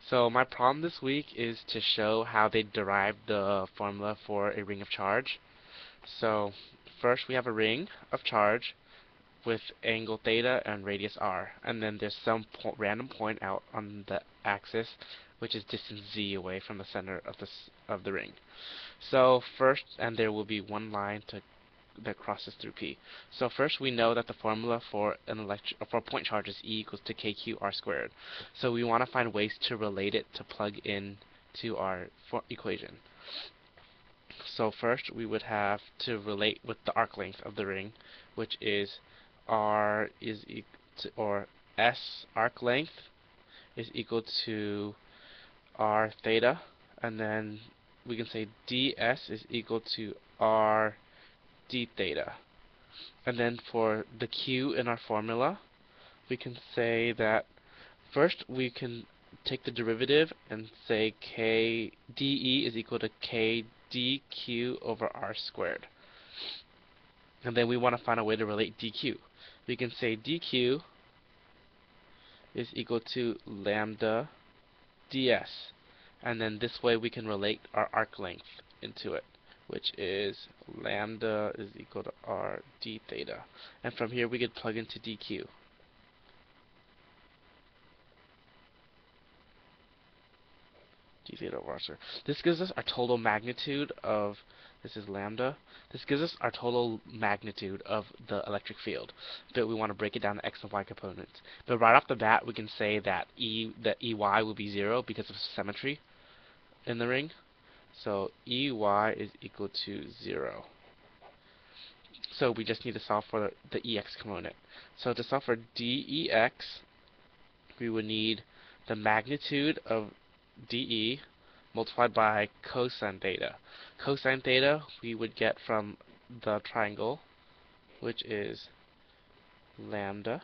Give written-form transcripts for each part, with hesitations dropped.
So my problem this week is to show how they derived the formula for a ring of charge. So first we have a ring of charge with angle theta and radius r, and then there's some random point out on the axis which is distance z away from the center of the ring. So first, and there will be one line that crosses through P. So first we know that the formula for for a point charge is E equals to KQ r squared. So we want to find ways to relate it to plug in to our equation. So first we would have to relate with the arc length of the ring, which is R is equal to, or S arc length is equal to R theta, and then we can say ds is equal to R d theta. And then for the q in our formula, we can say that first we can take the derivative and say k dE is equal to k dq over r squared. And then we want to find a way to relate dq. We can say dq is equal to lambda ds. And then this way we can relate our arc length into it, which is lambda is equal to r d theta. And from here we could plug into dq. D theta over r squared. This gives us our total magnitude of, this is lambda, this gives us our total magnitude of the electric field. But we want to break it down to x and y components. But right off the bat we can say that EY will be 0 because of symmetry in the ring. So EY is equal to 0. So we just need to solve for the EX component. So to solve for DEX, we would need the magnitude of dE multiplied by cosine theta. Cosine theta we would get from the triangle, which is lambda,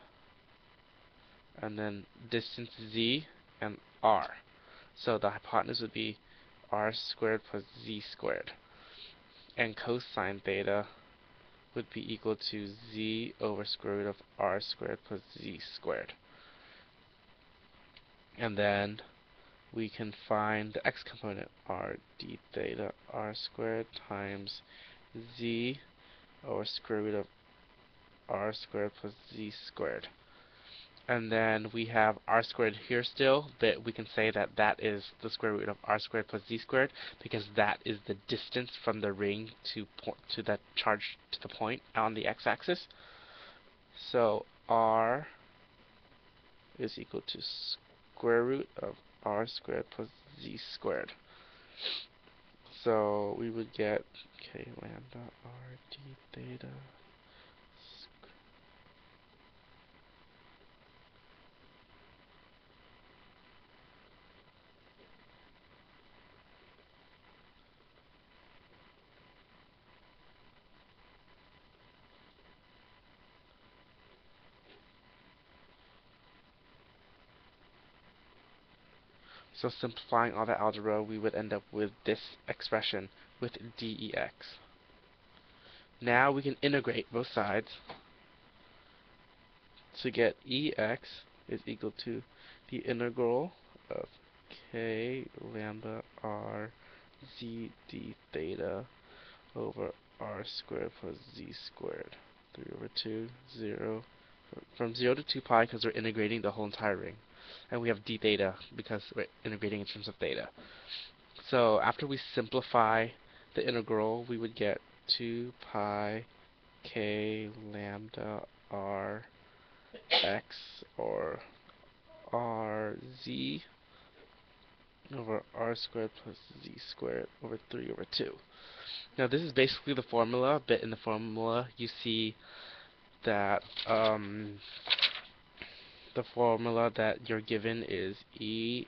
and then distance z and r. So the hypotenuse would be r squared plus z squared. And cosine theta would be equal to z over square root of r squared plus z squared. And then we can find the x component, r d theta r squared times z over square root of r squared plus z squared. And then we have r squared here still, but we can say that that is the square root of r squared plus z squared, because that is the distance from the ring to that charge to the point on the x-axis. So r is equal to square root of r squared plus z squared. So we would get k lambda r d theta. So simplifying all that algebra, we would end up with this expression with dEx. Now we can integrate both sides to get Ex is equal to the integral of k lambda r z d theta over r squared plus z squared. 3 over 2, 0. From 0 to 2 pi because we're integrating the whole entire ring. And we have d theta because we're integrating in terms of theta. So after we simplify the integral, we would get 2 pi k lambda r x, or rz over r squared plus z squared over 3 over 2. Now this is basically the formula, but in the formula you see that the formula that you're given is E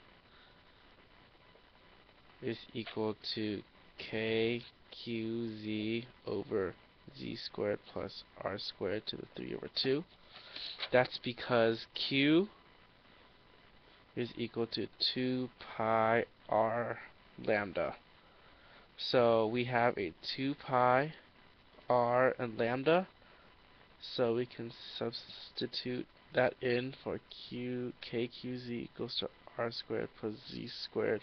is equal to kqz over z squared plus r squared to the 3 over 2. That's because q is equal to 2 pi r lambda. So we have a 2 pi r and lambda, so we can substitute that in for kqz equals to r squared plus z squared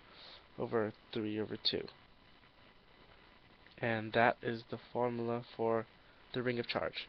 over 3 over 2. And that is the formula for the ring of charge.